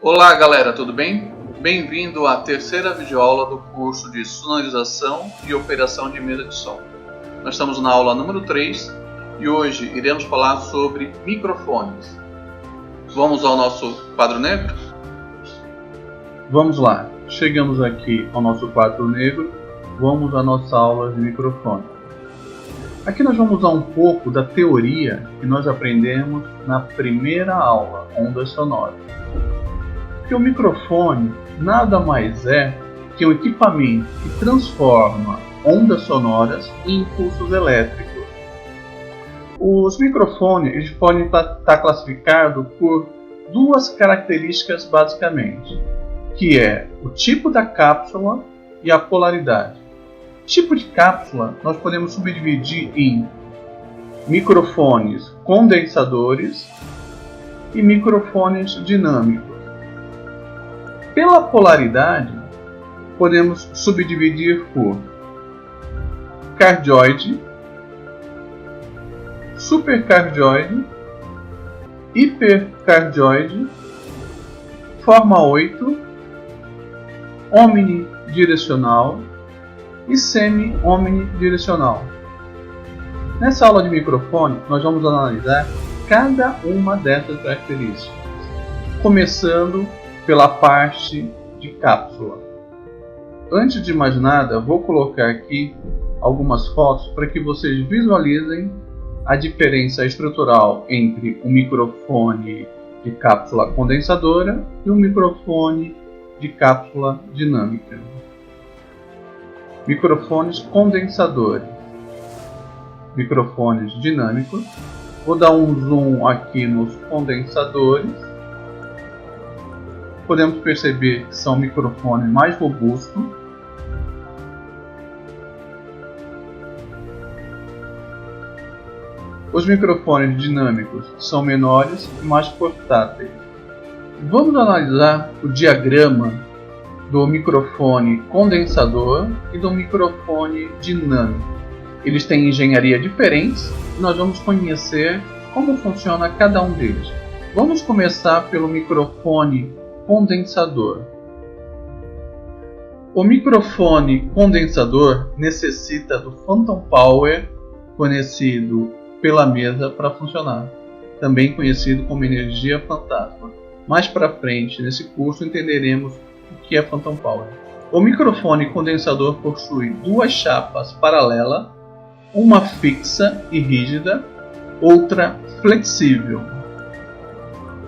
Olá galera, tudo bem? Bem-vindo à terceira videoaula do curso de sonorização e operação de mesa de som. Nós estamos na aula número 3 e hoje iremos falar sobre microfones. Vamos ao nosso quadro negro? Vamos lá, chegamos aqui ao nosso quadro negro, vamos à nossa aula de microfone. Aqui nós vamos usar um pouco da teoria que nós aprendemos na primeira aula, ondas sonoras. Porque o microfone nada mais é que um equipamento que transforma ondas sonoras em impulsos elétricos. Os microfones eles podem estar classificados por duas características basicamente, que é o tipo da cápsula e a polaridade. Tipo de cápsula nós podemos subdividir em microfones condensadores e microfones dinâmicos. Pela polaridade, podemos subdividir por cardioide, supercardioide, hipercardioide, forma 8, omnidirecional e semi-omnidirecional. Nessa aula de microfone, nós vamos analisar cada uma dessas características, começando pela parte de cápsula. Antes de mais nada, vou colocar aqui algumas fotos para que vocês visualizem a diferença estrutural entre um microfone de cápsula condensadora e um microfone de cápsula dinâmica. Microfones condensadores, microfones dinâmicos. Vou dar um zoom aqui nos condensadores. Podemos perceber que são microfones mais robustos. Os microfones dinâmicos são menores e mais portáteis. Vamos analisar o diagrama do microfone condensador e do microfone dinâmico. Eles têm engenharia diferentes e nós vamos conhecer como funciona cada um deles. Vamos começar pelo microfone condensador. O microfone condensador necessita do phantom power, conhecido pela mesa para funcionar, também conhecido como energia fantasma. Mais para frente nesse curso entenderemos o que é phantom power. O microfone condensador possui duas chapas paralelas, uma fixa e rígida, outra flexível.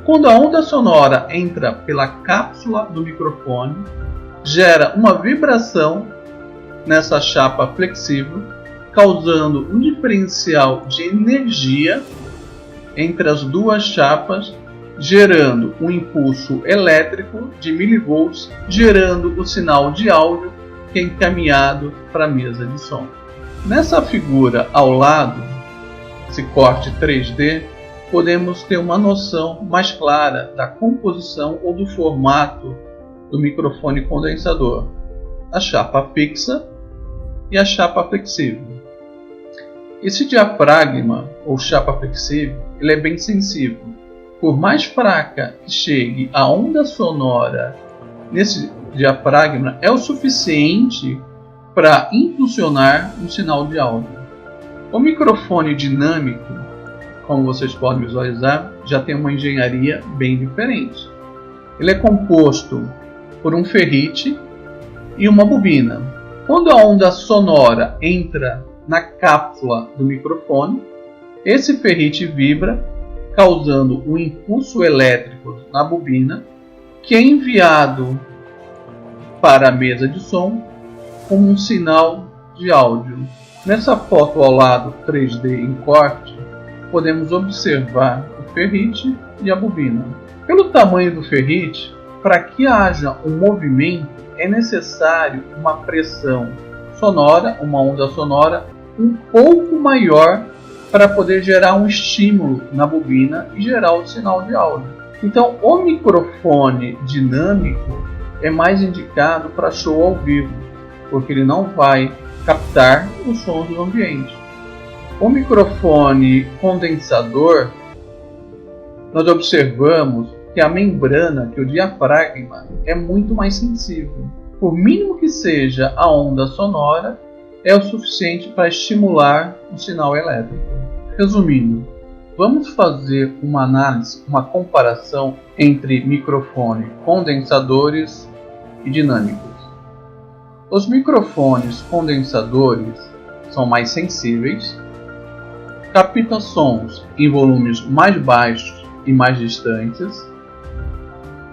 Quando a onda sonora entra pela cápsula do microfone, gera uma vibração nessa chapa flexível, causando um diferencial de energia entre as duas chapas, gerando um impulso elétrico de milivolts, gerando o sinal de áudio que é encaminhado para a mesa de som. Nessa figura ao lado, esse corte 3D, podemos ter uma noção mais clara da composição ou do formato do microfone condensador, a chapa fixa e a chapa flexível. Esse diafragma ou chapa flexível ele é bem sensível. Por mais fraca que chegue a onda sonora nesse diafragma, é o suficiente para impulsionar um sinal de áudio. O microfone dinâmico, como vocês podem visualizar, já tem uma engenharia bem diferente. Ele é composto por um ferrite e uma bobina. Quando a onda sonora entra na cápsula do microfone, esse ferrite vibra, causando um impulso elétrico na bobina, que é enviado para a mesa de som como um sinal de áudio. Nessa foto ao lado 3D em corte, podemos observar o ferrite e a bobina. Pelo tamanho do ferrite, para que haja um movimento, é necessário uma pressão sonora, uma onda sonora, um pouco maior para poder gerar um estímulo na bobina e gerar o sinal de áudio. Então, o microfone dinâmico é mais indicado para show ao vivo, porque ele não vai captar os sons do ambiente. O microfone condensador, nós observamos que a membrana, que o diafragma, é muito mais sensível. Por mínimo que seja a onda sonora, é o suficiente para estimular o sinal elétrico. Resumindo, vamos fazer uma análise, uma comparação entre microfone condensadores e dinâmicos. Os microfones condensadores são mais sensíveis, captam sons em volumes mais baixos e mais distantes,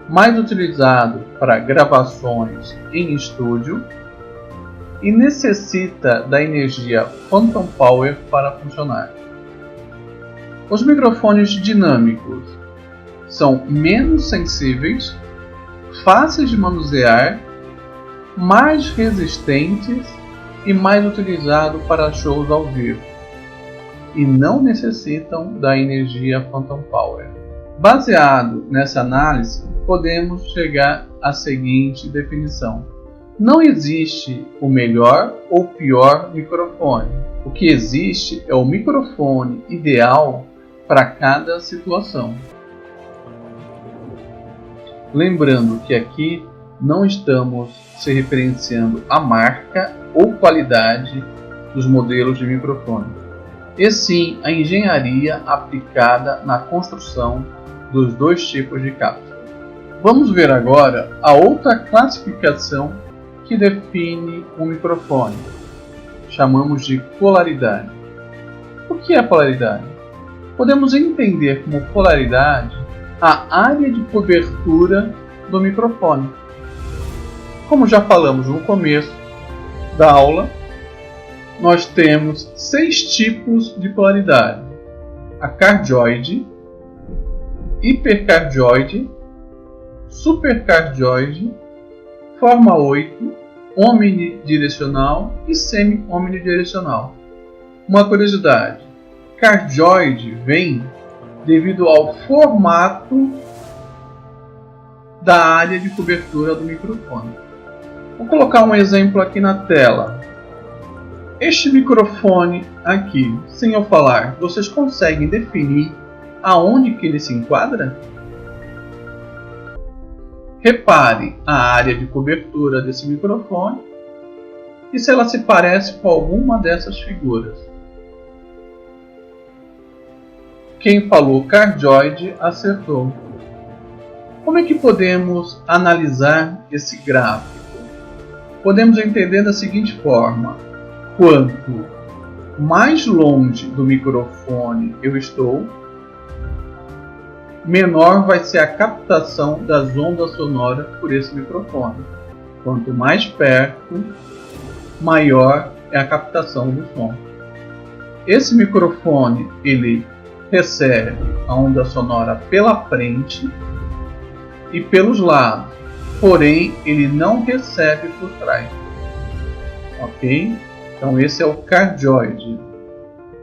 mais utilizado para gravações em estúdio e necessita da energia Phantom Power para funcionar. Os microfones dinâmicos são menos sensíveis, fáceis de manusear, mais resistentes e mais utilizados para shows ao vivo, e não necessitam da energia Phantom Power. Baseado nessa análise, podemos chegar à seguinte definição: não existe o melhor ou pior microfone. O que existe é o microfone ideal para cada situação. Lembrando que aqui não estamos se referenciando à marca ou qualidade dos modelos de microfone, e sim a engenharia aplicada na construção dos dois tipos de cápsula. Vamos ver agora a outra classificação que define um microfone. Chamamos de polaridade. O que é polaridade? Podemos entender como polaridade a área de cobertura do microfone. Como já falamos no começo da aula, nós temos 6 tipos de polaridade: a cardioide, hipercardioide, supercardioide, forma 8, omnidirecional e semi-omnidirecional. Uma curiosidade: cardioide vem devido ao formato da área de cobertura do microfone. Vou colocar um exemplo aqui na tela. Este microfone aqui, sem eu falar, vocês conseguem definir aonde que ele se enquadra? Repare a área de cobertura desse microfone e se ela se parece com alguma dessas figuras. Quem falou cardioide acertou. Como é que podemos analisar esse gráfico? Podemos entender da seguinte forma: quanto mais longe do microfone eu estou, menor vai ser a captação das ondas sonoras por esse microfone. Quanto mais perto, maior é a captação do som. Esse microfone ele recebe a onda sonora pela frente e pelos lados, porém ele não recebe por trás. Ok? Então esse é o cardioide.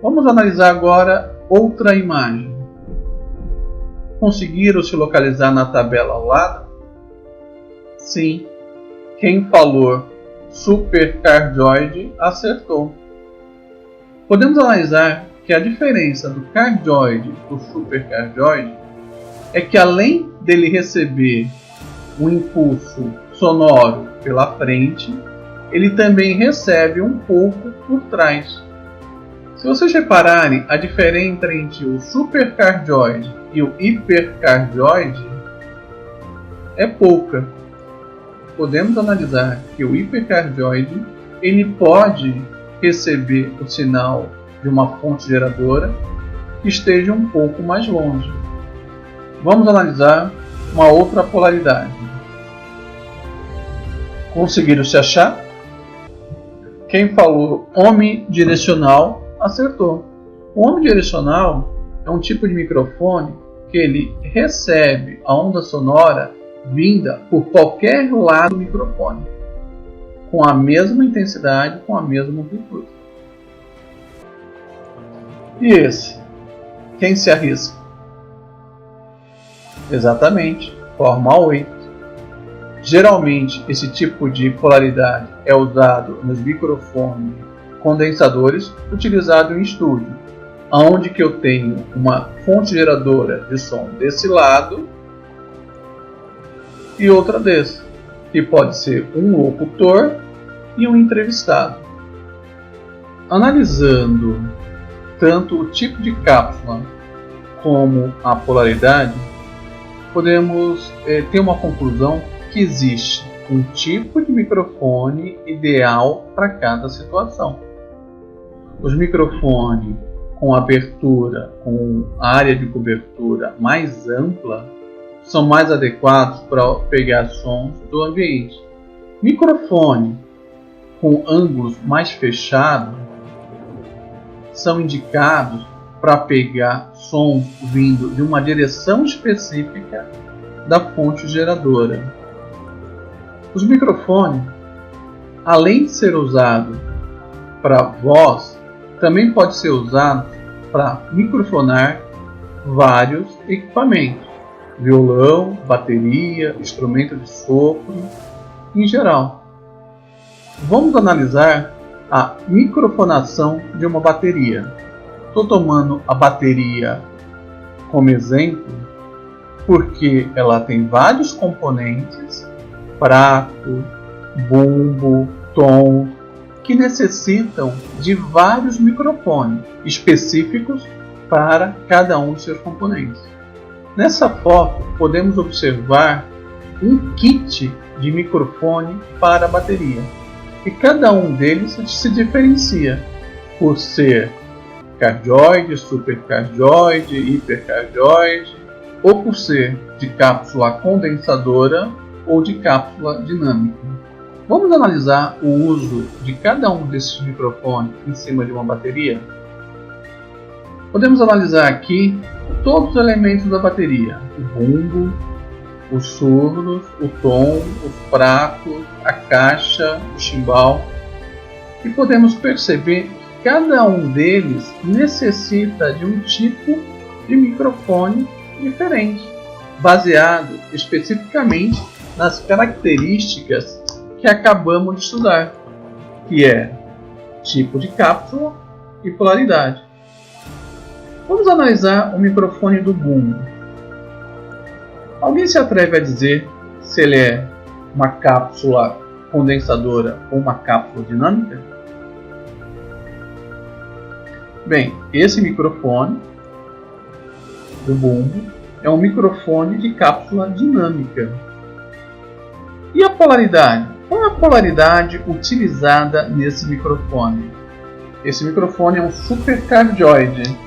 Vamos analisar agora outra imagem. Conseguiram se localizar na tabela ao lado? Sim. Quem falou supercardioide acertou. Podemos analisar que a diferença do cardioide para o supercardioide é que, além dele receber um impulso sonoro pela frente, ele também recebe um pouco por trás. Se vocês repararem, a diferença entre o supercardioide e o hipercardioide é pouca. Podemos analisar que o hipercardioide ele pode receber o sinal de uma fonte geradora que esteja um pouco mais longe. Vamos analisar uma outra polaridade. Conseguiram se achar? Quem falou omnidirecional acertou. O omnidirecional é um tipo de microfone que ele recebe a onda sonora vinda por qualquer lado do microfone, com a mesma intensidade, com a mesma amplitude. E esse? Quem se arrisca? Exatamente, forma 8. Geralmente, esse tipo de polaridade é usado nos microfones condensadores utilizados em estúdio, onde que eu tenho uma fonte geradora de som desse lado e outra desse, que pode ser um locutor e um entrevistado. Analisando tanto o tipo de cápsula como a polaridade, podemos ter uma conclusão que existe um tipo de microfone ideal para cada situação. Os microfones com abertura, com área de cobertura mais ampla, são mais adequados para pegar sons do ambiente. Microfone com ângulos mais fechados são indicados para pegar som vindo de uma direção específica da fonte geradora. Os microfones, além de ser usado para voz, também pode ser usado para microfonar vários equipamentos, violão, bateria, instrumento de sopro, em geral. Vamos analisar a microfonação de uma bateria. Estou tomando a bateria como exemplo porque ela tem vários componentes, prato, bumbo, tom, que necessitam de vários microfones específicos para cada um de seus componentes. Nessa foto podemos observar um kit de microfone para a bateria, e cada um deles se diferencia por ser cardioide, supercardioide, hipercardioide, ou por ser de cápsula condensadora ou de cápsula dinâmica. Vamos analisar o uso de cada um desses microfones em cima de uma bateria? Podemos analisar aqui todos os elementos da bateria: o bumbo, os surdos, o tom, os pratos, a caixa, o chimbal, e podemos perceber que cada um deles necessita de um tipo de microfone diferente, baseado especificamente nas características que acabamos de estudar, que é tipo de cápsula e polaridade. Vamos analisar o microfone do bumbo. Alguém se atreve a dizer se ele é uma cápsula condensadora ou uma cápsula dinâmica? Bem, esse microfone do bumbo é um microfone de cápsula dinâmica. E a polaridade? Qual é a polaridade utilizada nesse microfone? Esse microfone é um supercardioide.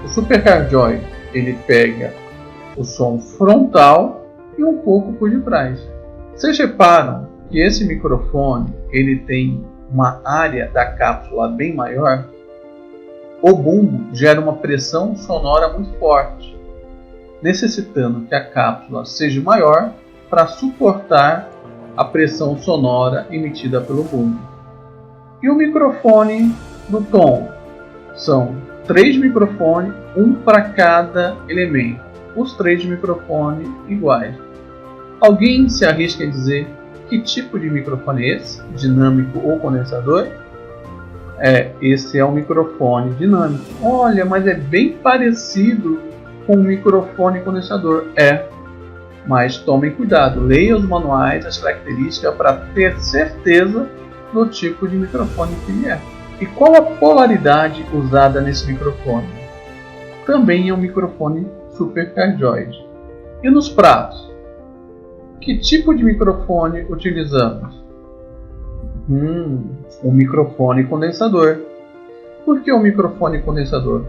O supercardioide, ele pega o som frontal e um pouco por detrás. Vocês reparam que esse microfone ele tem uma área da cápsula bem maior? O bumbo gera uma pressão sonora muito forte, necessitando que a cápsula seja maior para suportar a pressão sonora emitida pelo bumbo. E o microfone do tom? São 3 microfones, um para cada elemento. Os 3 microfones iguais. Alguém se arrisca a dizer que tipo de microfone é esse? Dinâmico ou condensador? Esse é um microfone dinâmico. Olha, mas é bem parecido com um microfone condensador. Mas tomem cuidado, leiam os manuais, as características para ter certeza do tipo de microfone que ele é. E qual a polaridade usada nesse microfone? Também é um microfone supercardioide. E nos pratos? Que tipo de microfone utilizamos? Um microfone condensador. Por que um microfone condensador?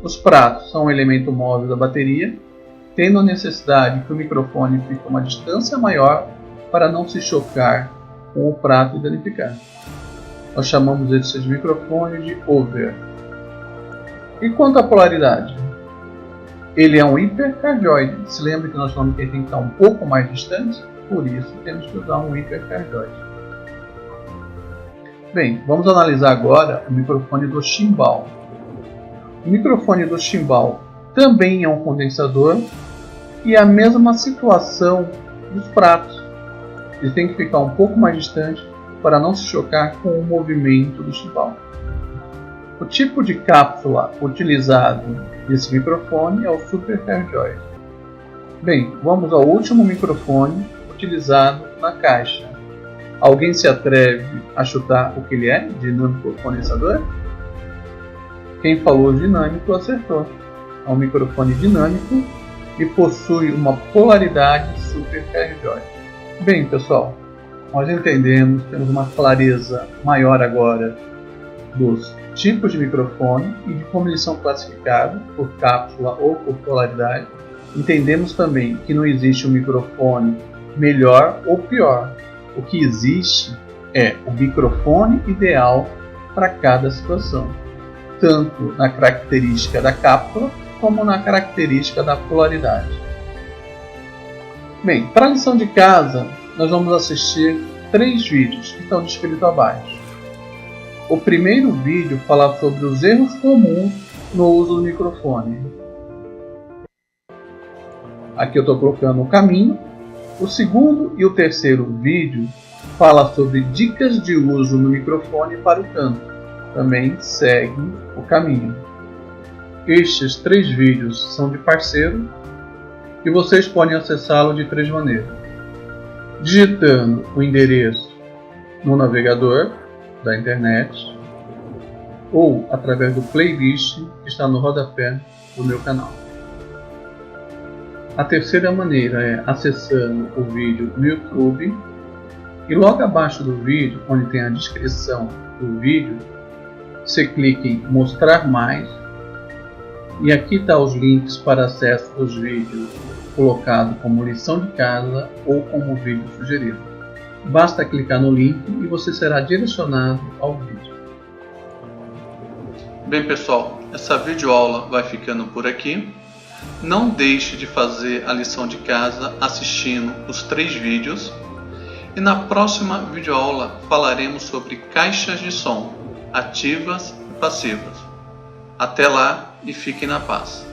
Os pratos são um elemento móvel da bateria, tendo a necessidade que o microfone fique a uma distância maior para não se chocar com o prato e danificar. Nós chamamos esses microfones de over. E quanto à polaridade? Ele é um hipercardioide. Se lembra que nós falamos que ele tem que estar um pouco mais distante? Por isso temos que usar um hipercardioide. Bem, vamos analisar agora o microfone do chimbal. O microfone do chimbal também é um condensador e é a mesma situação dos pratos. Ele tem que ficar um pouco mais distante para não se chocar com o movimento do chimbal. O tipo de cápsula utilizado nesse microfone é o supercardioide. Bem, vamos ao último microfone utilizado na caixa. Alguém se atreve a chutar o que ele é? Dinâmico condensador? Quem falou dinâmico acertou. É um microfone dinâmico e possui uma polaridade supercardioide. Bem, pessoal, nós entendemos, temos uma clareza maior agora dos tipos de microfone e de como eles são classificados por cápsula ou por polaridade. Entendemos também que não existe um microfone melhor ou pior. O que existe é o microfone ideal para cada situação, tanto na característica da cápsula como na característica da polaridade. Bem, para a lição de casa, nós vamos assistir 3 vídeos que estão descritos abaixo. O primeiro vídeo fala sobre os erros comuns no uso do microfone. Aqui eu estou colocando o caminho. O segundo e o terceiro vídeo fala sobre dicas de uso no microfone para o canto. Também segue o caminho. Estes 3 vídeos são de parceiro e vocês podem acessá-lo de 3 maneiras. Digitando o endereço no navegador da internet ou através do playlist que está no rodapé do meu canal. A terceira maneira é acessando o vídeo no YouTube e logo abaixo do vídeo, onde tem a descrição do vídeo, você clica em mostrar mais e aqui está os links para acesso aos vídeos colocados como lição de casa ou como vídeo sugerido. Basta clicar no link e você será direcionado ao vídeo. Bem, pessoal, essa videoaula vai ficando por aqui. Não deixe de fazer a lição de casa assistindo os 3 vídeos. E na próxima videoaula falaremos sobre caixas de som, ativas e passivas. Até lá e fiquem na paz.